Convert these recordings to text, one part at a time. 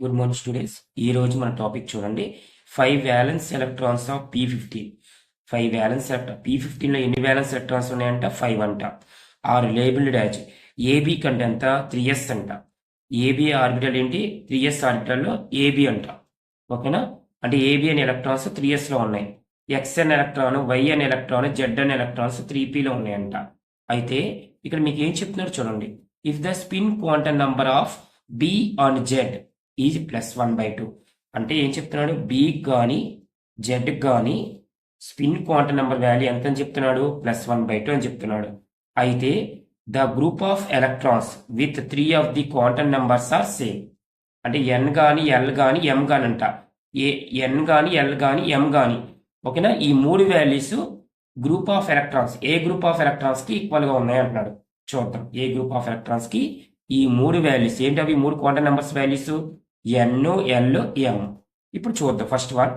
Good morning students. ఈ రోజు మన టాపిక్ చూడండి. 5 valence electrons of P15. 5 valence electron P15లో ఎన్ని వ్యాలెన్స్ ఎలక్ట్రాన్స్ ఉన్నాయంట? 5 అంట. ఆర్ లేబుల్డ్ యాజ్ ఏబి కంటే ఎంత? 3s అంట. ఏబి ఆర్బిటల్ ఏంటి? 3s ఆర్బిటల్లో ఏబి అంట. ఓకేనా? అంటే ఏబి అనే ఎలక్ట్రాన్స్ 3s లో ఉన్నాయి. ఎక్స్ అనే ఎలక్ట్రాన్, వై అనే ఎలక్ట్రాన్, జెడ్ అనే ఎలక్ట్రాన్స్ 3p లో ఉన్నాయంట. అయితే ఇక్కడ మీకు ఏం చెప్తున్నారు చూడండి. If the spin quantum number of be on Z is +1/2. అంటే ఏం చెప్తున్నాడు? బి కానీ జెడ్ కానీ స్పిన్ క్వాంటమ్ నెంబర్ వాల్యూ ఎంత అని చెప్తున్నాడు? +1/2 అని చెప్తున్నాడు. అయితే the group of electrons with 3 of the quantum numbers are same. అంటే ఎన్ కానీ ఎల్ కానీ ఎం కానీ అంట. ఎన్ కానీ ఎల్ కానీ ఎం కానీ, ఓకేనా? ఈ 3 values group of electrons A group of electrons కి ఈక్వల్ గా ఉన్నాయి అంటున్నాడు. చూద్దాం. ఏ గ్రూప్ ఆఫ్ ఎలక్ట్రాన్స్ కి ఈ 3 వాల్యూస్ ఏంటి? అవి 3 క్వాంటమ్ నెంబర్స్ వాల్యూస్ ఎన్, ఎల్, ఎం. ఇప్పుడు చూద్దాం. ఫస్ట్ వన్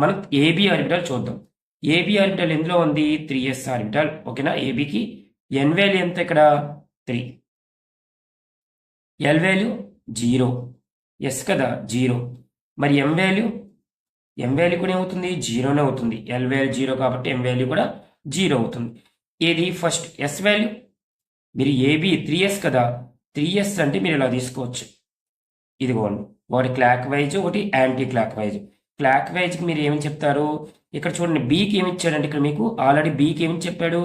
మనం ఏబి ఆర్బిటల్ చూద్దాం. ఏబి ఆర్బిటల్ ఎందులో ఉంది? 3s orbital. ఓకేనా? ఏబికి ఎన్ వాల్యూ ఎంత? ఇక్కడ 3. ఎల్ వాల్యూ 0, ఎస్ కదా 0. మరి ఎం వాల్యూ కూడా ఏమవుతుంది? 0నే అవుతుంది. ఎల్ వాల్యూ 0 కాబట్టి ఎం వాల్యూ కూడా 0 అవుతుంది. ఏది ఫస్ట్ ఎస్ వాల్యూ? మీరు ఏబి 3s కదా, 3s అంటే మీరు ఇలా తీసుకోవచ్చు. ఇదిగోండి, ఒకటి క్లాక్ వైజ్, ఒకటి యాంటీ క్లాక్ వైజ్. క్లాక్ వైజ్కి మీరు ఏమని చెప్తారు? ఇక్కడ చూడండి, బీకి ఏమి ఇచ్చాడంటే ఇక్కడ మీకు ఆల్రెడీ బీకి ఏమని చెప్పాడు?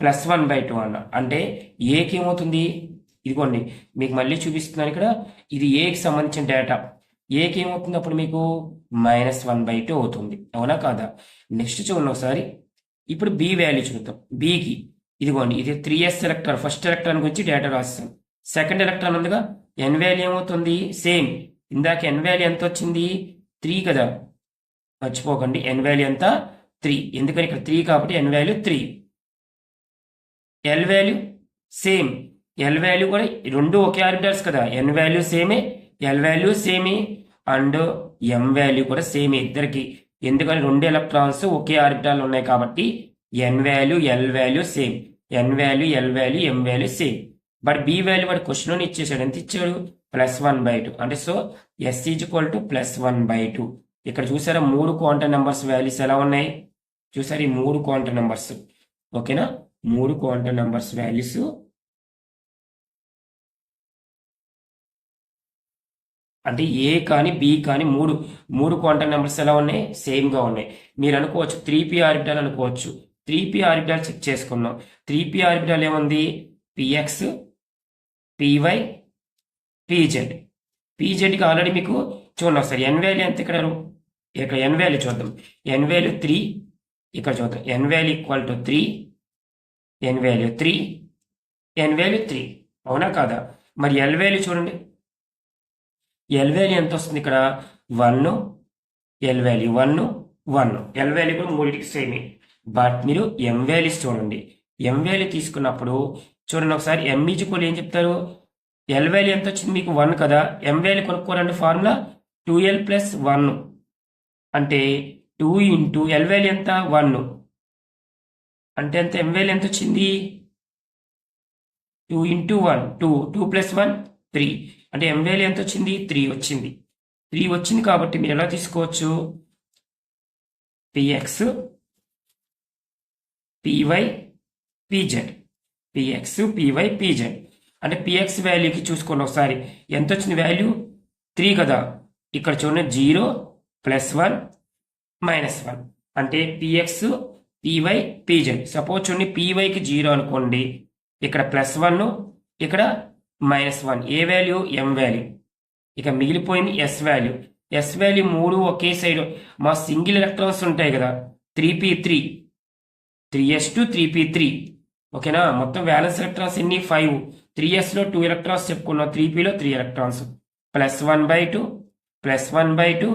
+1/2 అన్న. అంటే ఏకి ఏమవుతుంది? ఇదిగోండి, మీకు మళ్ళీ చూపిస్తున్నాను ఇక్కడ. ఇది ఏకి సంబంధించిన డేటా. ఏకి ఏమవుతుంది అప్పుడు? మీకు -1/2 అవుతుంది. అవునా కాదా? నెక్స్ట్ చూడండి ఒకసారి. ఇప్పుడు బి వాల్యూ చూద్దాం. బికి ఇదిగోండి, ఇది 3s ఎలక్ట్రాన్. ఫస్ట్ ఎలక్ట్రాన్ గురించి డేటా రాస్తాం. సెకండ్ ఎలక్ట్రాన్ ఉందిగా, ఎన్ వాల్యూ ఏమవుతుంది? సేమ్. ఇందాక ఎన్ వాల్యూ ఎంత వచ్చింది? 3 కదా, మర్చిపోకండి. ఎన్ వాల్యూ ఎంత? 3. ఎందుకని ఇక్కడ 3 కాబట్టి n value 3. L value same. L value కూడా రెండు ఒకే ఆర్బిటల్స్ కదా, ఎన్ వాల్యూ సేమే, ఎల్ వాల్యూ సేమే, అండ్ ఎం వాల్యూ కూడా సేమే ఇద్దరికి. ఎందుకని 2 ఎలక్ట్రాన్స్ ఒకే ఆర్బిటాల్ ఉన్నాయి కాబట్టి n value l value same, n value l value m value same. But b value వాడు క్వశ్చన్ ఇచ్చేసాడు. ఎంత ఇచ్చాడు? +1/2. అంటే సో ఎస్ ఈజ్ఈక్వల్ టు +1/2. ఇక్కడ చూసారా 3 క్వాంటమ్ నెంబర్స్ వాల్యూస్ ఎలా ఉన్నాయి? చూసారు ఈ 3 క్వాంటమ్ నెంబర్స్. ఓకేనా? 3 క్వాంటమ్ నెంబర్స్ వాల్యూస్ అంటే ఏ కానీ బి కానీ మూడు క్వాంటమ్ నెంబర్స్ ఎలా ఉన్నాయి? సేమ్ గా ఉన్నాయి. మీరు అనుకోవచ్చు 3p ఆర్బిటల్ అనుకోవచ్చు. 3p ఆర్బిటల్ చెక్ చేసుకున్నాం. 3p ఆర్బిటల్ ఏముంది? px, py, pz. pzకి ఆల్రెడీ మీకు చూడండి ఒకసారి. ఎన్ వాల్యూ ఎంత? ఇక్కడ ఎన్ వాల్యూ చూద్దాం. N value 3. ఇక్కడ చూద్దాం. N value equal to 3, n value 3, n value 3. అవునా కాదా? మరి ఎల్ వాల్యూ చూడండి. ఎల్ వాల్యూ ఎంత వస్తుంది? ఇక్కడ 1, ఎల్ వాల్యూ 1, 1. ఎల్ వాల్యూ కూడా మూడింటికి సేమే. బట్ మీరు ఎం వాల్యూస్ చూడండి. ఎం వాల్యూ తీసుకున్నప్పుడు చూడండి ఒకసారి. ఎం ఈజ్ఈక్వల్ ఏం చెప్తారు? ఎల్ వాల్యూ ఎంత వచ్చింది? మీకు 1 కదా. ఎం వాల్యూ కొనుక్కోరండి. Formula 2l + 1. అంటే 2 ఇంటూ ఎల్ వాల్యూ ఎంత? 1. అంటే ఎంత? ఎం వాల్యూ ఎంత వచ్చింది? 2 ఇంటూ 1, 2 + 1 3. అంటే ఎం వాల్యూ ఎంత వచ్చింది? 3 వచ్చింది. 3 వచ్చింది కాబట్టి మీరు ఎలా తీసుకోవచ్చు? px, py, pz. px, py, pz. అంటే px వాల్యూకి చూసుకోండి ఒకసారి. ఎంత వచ్చింది వాల్యూ? 3 కదా. ఇక్కడ చూడండి 0, +1, -1. అంటే px, py, pz. సపోజ్ చూడండి pyకి 0 అనుకోండి. ఇక్కడ +1, ఇక్కడ -1. ఏ వాల్యూ? M value. ఇక మిగిలిపోయింది ఎస్ వాల్యూ. ఎస్ వాల్యూ 3 ఒకే సైడ్. మా సింగిల్ ఎలక్ట్రాన్స్ ఉంటాయి కదా, 3p3, 3s2, 3p3. ఓకేనా? మొత్తం వ్యాలెన్స్ ఎలక్ట్రాన్స్ ఎన్ని? 5. 3s లో 2 ఎలక్ట్రాన్స్ చెప్పుకున్నాం, 3p లో 3 ఎలక్ట్రాన్స్. +1/2, +1/2,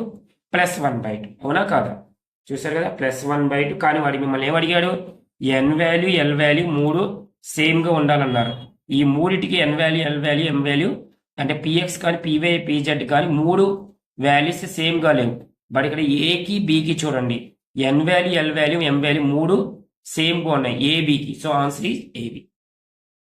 +1/2. అవునా కాదా? చూసారు కదా, +1/2. కానీ వాడు మిమ్మల్ని ఏమడిగాడు? ఎన్ వాల్యూ ఎల్ వాల్యూ 3 సేమ్ గా ఉండాలన్నారు. ఈ మూడిటికి ఎన్ value l value m value అంటే పిఎక్స్ కానీ పివై పిజెడ్ కానీ 3 వాల్యూస్ సేమ్ గా లేవు. బట్ ఇక్కడ ఏకి బికి చూడండి, n value l value m value 3 same గా ఉన్నాయి ఏబికి. So answer is AB.